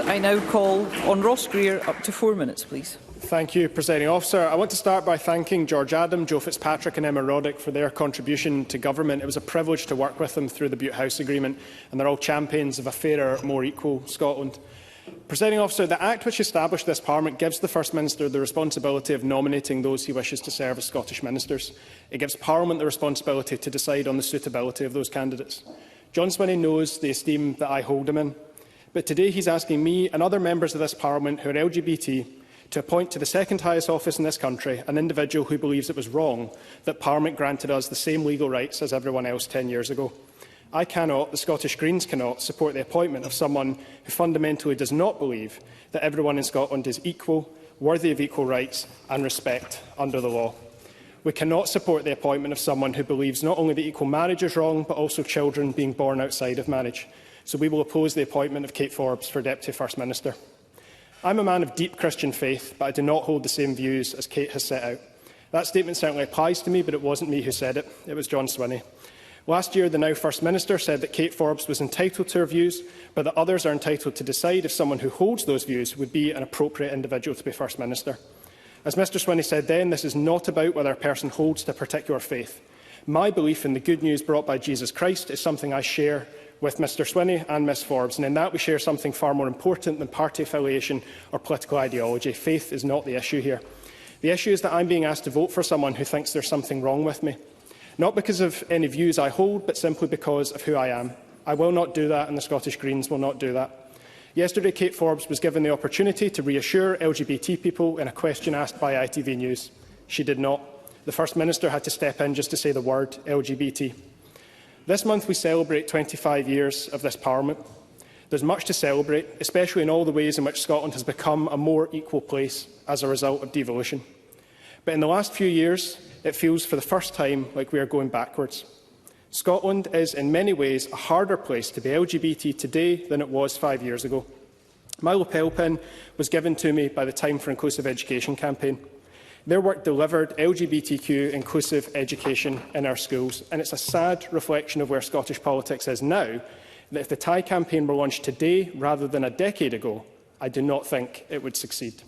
I now call on Ross Greer. Up to 4 minutes, please. Thank you, Presiding Officer. I want to start by thanking George Adam, Joe Fitzpatrick and Emma Roddick for their contribution to government. It was a privilege to work with them through the Butte House Agreement, and they're all champions of a fairer, more equal Scotland. Presiding Officer, the Act which established this Parliament gives the First Minister the responsibility of nominating those he wishes to serve as Scottish ministers. It gives Parliament the responsibility to decide on the suitability of those candidates. John Swinney knows the esteem that I hold him in. But today he is asking me and other members of this Parliament who are LGBT to appoint to the second highest office in this country an individual who believes it was wrong that Parliament granted us the same legal rights as everyone else 10 years ago. I cannot, the Scottish Greens cannot, support the appointment of someone who fundamentally does not believe that everyone in Scotland is equal, worthy of equal rights and respect under the law. We cannot support the appointment of someone who believes not only that equal marriage is wrong, but also children being born outside of marriage. So we will oppose the appointment of Kate Forbes for Deputy First Minister. I am a man of deep Christian faith, but I do not hold the same views as Kate has set out. That statement certainly applies to me, but it wasn't me who said it. It was John Swinney. Last year, the now First Minister said that Kate Forbes was entitled to her views, but that others are entitled to decide if someone who holds those views would be an appropriate individual to be First Minister. As Mr Swinney said then, this is not about whether a person holds to a particular faith. My belief in the good news brought by Jesus Christ is something I share with Mr Swinney and Ms Forbes, and in that we share something far more important than party affiliation or political ideology. Faith is not the issue here. The issue is that I am being asked to vote for someone who thinks there is something wrong with me. Not because of any views I hold, but simply because of who I am. I will not do that, and the Scottish Greens will not do that. Yesterday, Kate Forbes was given the opportunity to reassure LGBT people in a question asked by ITV News. She did not. The First Minister had to step in just to say the word LGBT. This month we celebrate 25 years of this Parliament. There is much to celebrate, especially in all the ways in which Scotland has become a more equal place as a result of devolution. But in the last few years, it feels for the first time like we are going backwards. Scotland is in many ways a harder place to be LGBT today than it was 5 years ago. My lapel pin was given to me by the Time for Inclusive Education campaign. Their work delivered LGBTQ inclusive education in our schools, and it's a sad reflection of where Scottish politics is now that if the TIE campaign were launched today rather than a decade ago, I do not think it would succeed.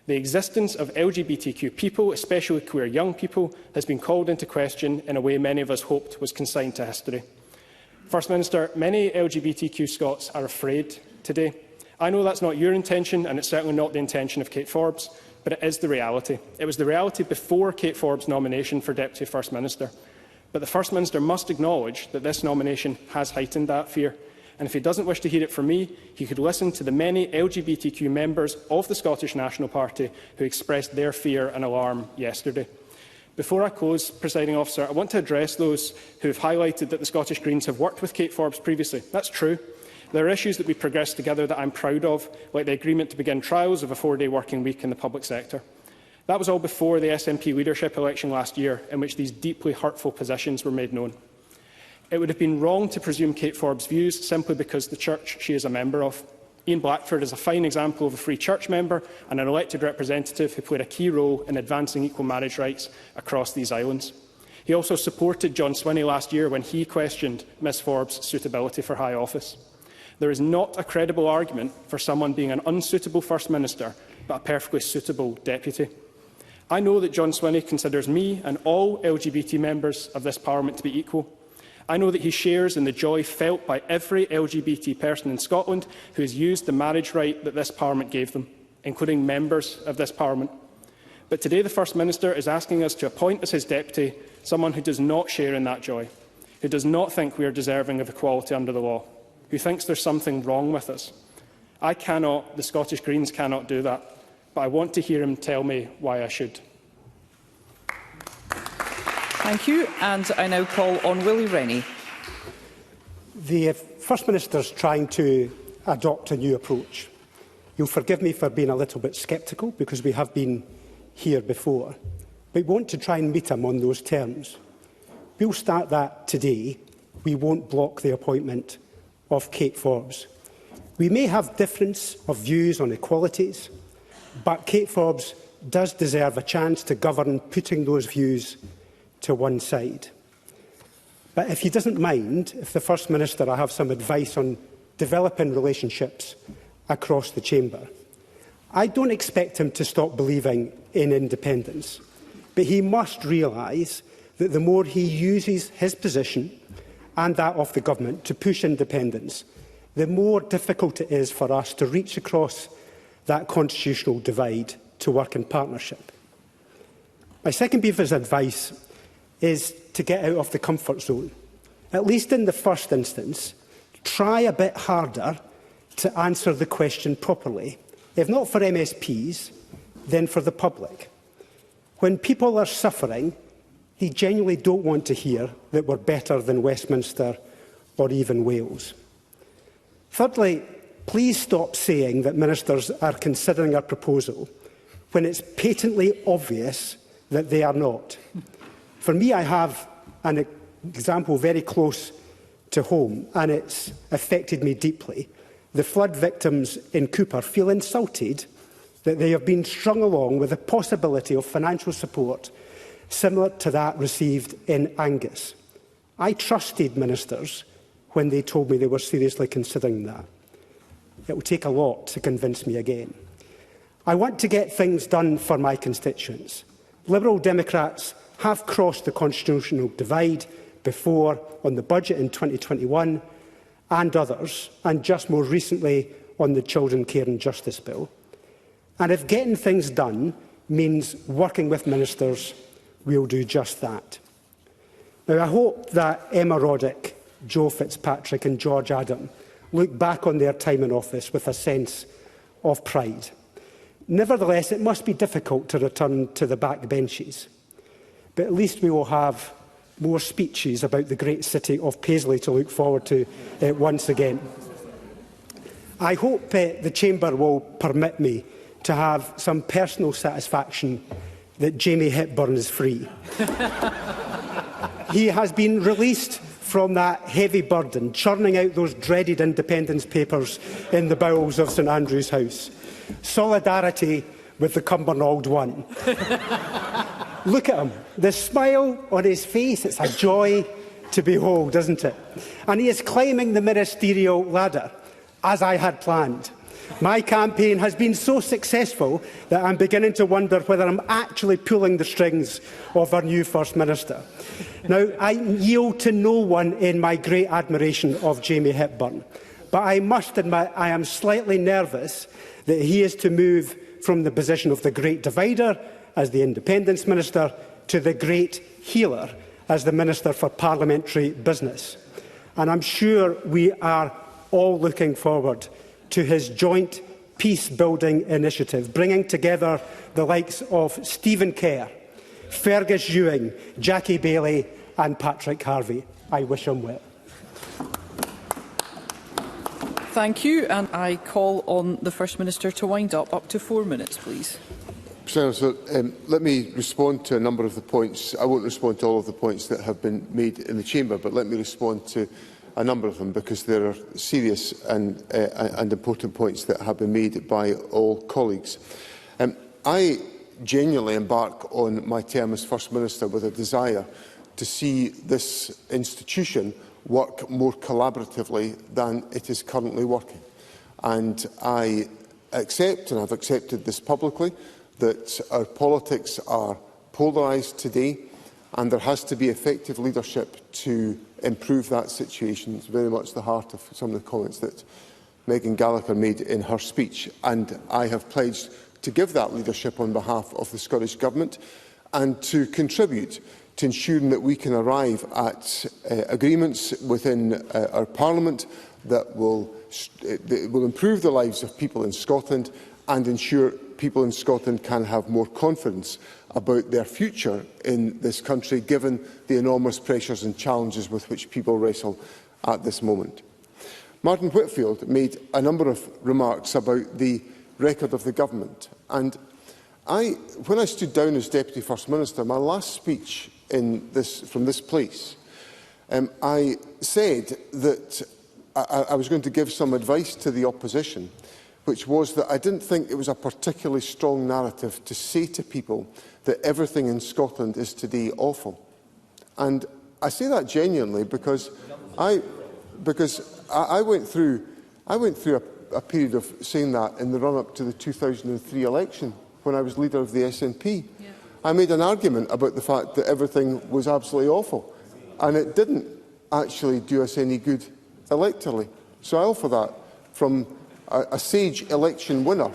The existence of LGBTQ people, especially queer young people, has been called into question in a way many of us hoped was consigned to history. First Minister, many LGBTQ Scots are afraid today. I know that's not your intention, and it's certainly not the intention of Kate Forbes, but it is the reality. It was the reality before Kate Forbes' nomination for Deputy First Minister. But the First Minister must acknowledge that this nomination has heightened that fear. And if he doesn't wish to hear it from me, he could listen to the many LGBTQ members of the Scottish National Party who expressed their fear and alarm yesterday. Before I close, Presiding Officer, I want to address those who have highlighted that the Scottish Greens have worked with Kate Forbes previously. That's true. There are issues that we progressed together that I am proud of, like the agreement to begin trials of a 4-day working week in the public sector. That was all before the SNP leadership election last year, in which these deeply hurtful positions were made known. It would have been wrong to presume Kate Forbes' views simply because the church she is a member of. Ian Blackford is a fine example of a Free Church member and an elected representative who played a key role in advancing equal marriage rights across these islands. He also supported John Swinney last year when he questioned Ms Forbes' suitability for high office. There is not a credible argument for someone being an unsuitable First Minister, but a perfectly suitable Deputy. I know that John Swinney considers me and all LGBT members of this Parliament to be equal. I know that he shares in the joy felt by every LGBT person in Scotland who has used the marriage right that this Parliament gave them, including members of this Parliament. But today the First Minister is asking us to appoint as his Deputy someone who does not share in that joy, who does not think we are deserving of equality under the law, who thinks there is something wrong with us. I cannot, the Scottish Greens cannot do that, but I want to hear him tell me why I should. Thank you. And I now call on Willie Rennie. The First Minister is trying to adopt a new approach. You'll forgive me for being a little bit sceptical, because we have been here before. But we want to try and meet him on those terms. We'll start that today. We won't block the appointment of Kate Forbes. We may have difference of views on equalities, but Kate Forbes does deserve a chance to govern putting those views to one side. But if he doesn't mind, if the First Minister, I have some advice on developing relationships across the chamber. I don't expect him to stop believing in independence, but he must realise that the more he uses his position and that of the government to push independence, the more difficult it is for us to reach across that constitutional divide to work in partnership. My second piece of advice is to get out of the comfort zone. At least in the first instance, try a bit harder to answer the question properly, if not for MSPs, then for the public. When people are suffering, they genuinely don't want to hear that we're better than Westminster or even Wales. Thirdly, please stop saying that ministers are considering a proposal when it's patently obvious that they are not. For me, I have an example very close to home, and it's affected me deeply. The flood victims in Cooper feel insulted that they have been strung along with the possibility of financial support similar to that received in Angus. I trusted ministers when they told me they were seriously considering that. It will take a lot to convince me again. I want to get things done for my constituents. Liberal Democrats have crossed the constitutional divide before on the budget in 2021 and others, and just more recently on the Children Care and Justice Bill. And if getting things done means working with ministers, we'll do just that. Now, I hope that Emma Roddick, Joe Fitzpatrick and George Adam look back on their time in office with a sense of pride. Nevertheless, it must be difficult to return to the backbenches, but at least we will have more speeches about the great city of Paisley to look forward to once again. I hope the Chamber will permit me to have some personal satisfaction that Jamie Hepburn is free. He has been released from that heavy burden, churning out those dreaded independence papers in the bowels of St Andrew's House. Solidarity with the Cumbernauld one. Look at him. The smile on his face, it's a joy to behold, isn't it? And he is climbing the ministerial ladder, as I had planned. My campaign has been so successful that I'm beginning to wonder whether I'm actually pulling the strings of our new First Minister. Now, I yield to no one in my great admiration of Jamie Hepburn, but I must admit I am slightly nervous that he is to move from the position of the great divider as the Independence Minister to the great healer as the Minister for Parliamentary Business. And I'm sure we are all looking forward to his joint peace-building initiative, bringing together the likes of Stephen Kerr, Fergus Ewing, Jackie Bailey and Patrick Harvey. I wish him well. Thank you, and I call on the First Minister to wind up to 4 minutes, please. Senator, let me respond to a number of the points. I won't respond to all of the points that have been made in the Chamber, but let me respond to a number of them, because there are serious and important points that have been made by all colleagues. I genuinely embark on my term as First Minister with a desire to see this institution work more collaboratively than it is currently working. And I accept, and I've accepted this publicly, that our politics are polarised today, and there has to be effective leadership to improve that situation. It's very much the heart of some of the comments that Megan Gallagher made in her speech, and I have pledged to give that leadership on behalf of the Scottish Government and to contribute to ensuring that we can arrive at agreements within our Parliament that will improve the lives of people in Scotland and ensure people in Scotland can have more confidence about their future in this country, given the enormous pressures and challenges with which people wrestle at this moment. Martin Whitfield made a number of remarks about the record of the government. And when I stood down as Deputy First Minister, my last speech from this place, I said that I was going to give some advice to the opposition, which was that I didn't think it was a particularly strong narrative to say to people that everything in Scotland is today awful. And I say that genuinely because I went through a period of saying that in the run-up to the 2003 election, when I was leader of the SNP. Yeah. I made an argument about the fact that everything was absolutely awful, and it didn't actually do us any good electorally. So I offer that from a sage election winner.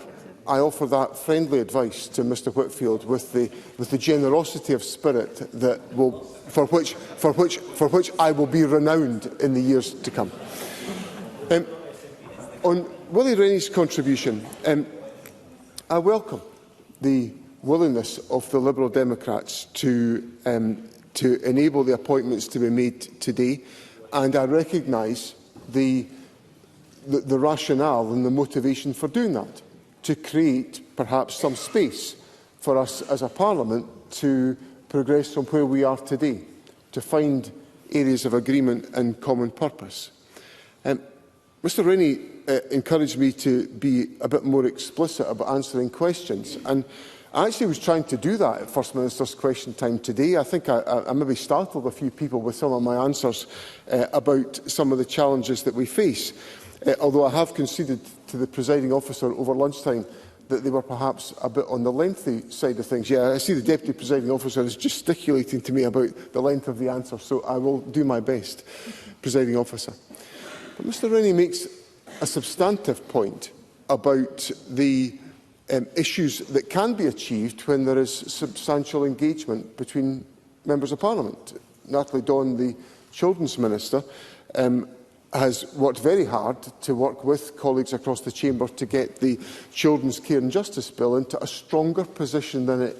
I offer that friendly advice to Mr Whitfield with the generosity of spirit that will, for which I will be renowned in the years to come. On Willie Rennie's contribution, I welcome the willingness of the Liberal Democrats to enable the appointments to be made today, and I recognise the rationale and the motivation for doing that, to create perhaps some space for us as a Parliament to progress from where we are today, to find areas of agreement and common purpose. Mr Rennie encouraged me to be a bit more explicit about answering questions, and I actually was trying to do that at First Minister's question time today. I think I maybe startled a few people with some of my answers about some of the challenges that we face. Although I have conceded to the presiding officer over lunchtime that they were perhaps a bit on the lengthy side of things. Yeah, I see the Deputy Presiding Officer is gesticulating to me about the length of the answer, so I will do my best, Presiding Officer. But Mr Rennie makes a substantive point about the issues that can be achieved when there is substantial engagement between Members of Parliament. Natalie Dawn, the Children's Minister, has worked very hard to work with colleagues across the Chamber to get the Children's Care and Justice Bill into a stronger position than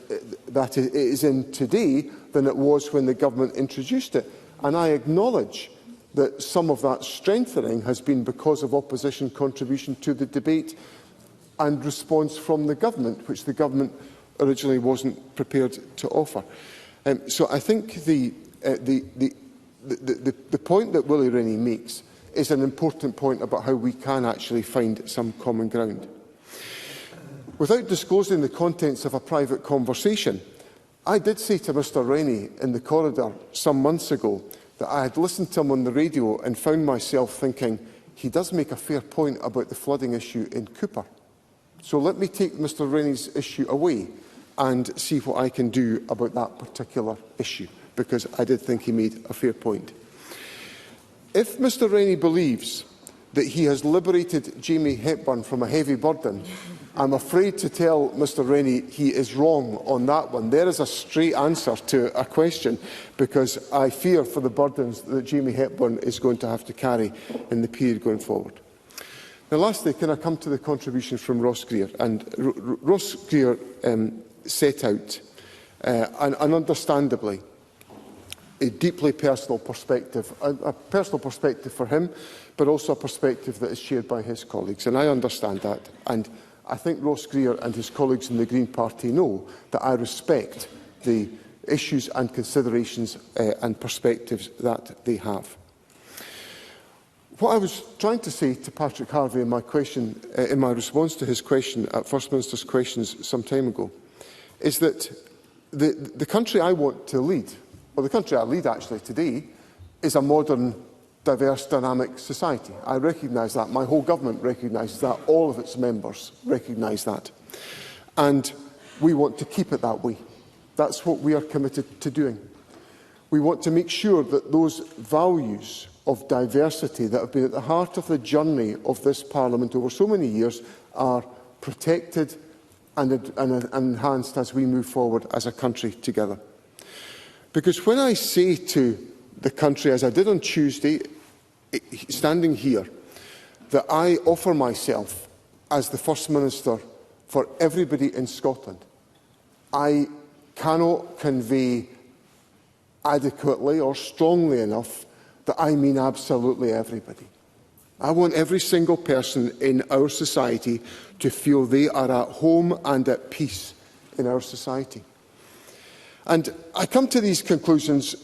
that it is in today than it was when the Government introduced it. And I acknowledge that some of that strengthening has been because of opposition contribution to the debate and response from the Government, which the Government originally wasn't prepared to offer. So I think the point that Willie Rennie makes is an important point about how we can actually find some common ground. Without disclosing the contents of a private conversation, I did say to Mr Rennie in the corridor some months ago that I had listened to him on the radio and found myself thinking, he does make a fair point about the flooding issue in Cooper. So let me take Mr Rennie's issue away and see what I can do about that particular issue, because I did think he made a fair point. If Mr Rennie believes that he has liberated Jamie Hepburn from a heavy burden, I'm afraid to tell Mr Rennie he is wrong on that one. There is a straight answer to a question, because I fear for the burdens that Jamie Hepburn is going to have to carry in the period going forward. Now, lastly, can I come to the contribution from Ross Greer? And Ross Greer set out, and understandably, a deeply personal perspective, a personal perspective for him, but also a perspective that is shared by his colleagues. And I understand that. And I think Ross Greer and his colleagues in the Green Party know that I respect the issues and considerations and perspectives that they have. What I was trying to say to Patrick Harvie in my response to his question at First Minister's questions some time ago, is that the country I want to lead, or the country I lead actually today, is a modern, diverse, dynamic society. I recognise that. My whole government recognises that. All of its members recognise that. And we want to keep it that way. That's what we are committed to doing. We want to make sure that those values of diversity that have been at the heart of the journey of this Parliament over so many years are protected and enhanced as we move forward as a country together. Because when I say to the country, as I did on Tuesday, standing here, that I offer myself as the First Minister for everybody in Scotland, I cannot convey adequately or strongly enough that I mean absolutely everybody. I want every single person in our society to feel they are at home and at peace in our society. And I come to these conclusions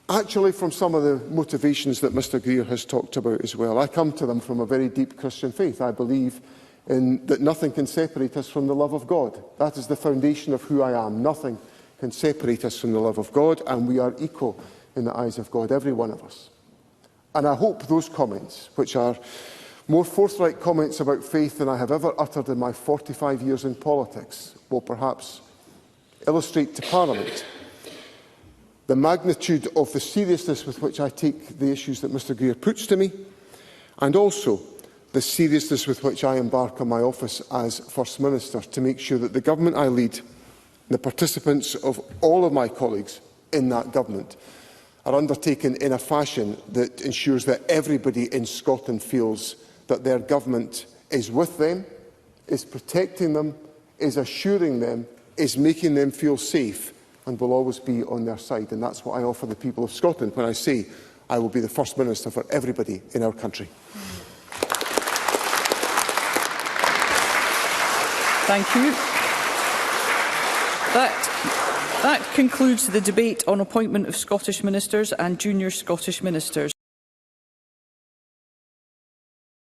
actually from some of the motivations that Mr Greer has talked about as well. I come to them from a very deep Christian faith. I believe that nothing can separate us from the love of God. That is the foundation of who I am. Nothing can separate us from the love of God, and we are equal in the eyes of God, every one of us. And I hope those comments, which are More forthright comments about faith than I have ever uttered in my 45 years in politics will perhaps illustrate to Parliament the magnitude of the seriousness with which I take the issues that Mr Greer puts to me, and also the seriousness with which I embark on my office as First Minister to make sure that the government I lead, the participants of all of my colleagues in that government, are undertaken in a fashion that ensures that everybody in Scotland feels that their government is with them, is protecting them, is assuring them, is making them feel safe, and will always be on their side. And that's what I offer the people of Scotland when I say I will be the First Minister for everybody in our country. Thank you. That concludes the debate on appointment of Scottish Ministers and Junior Scottish Ministers.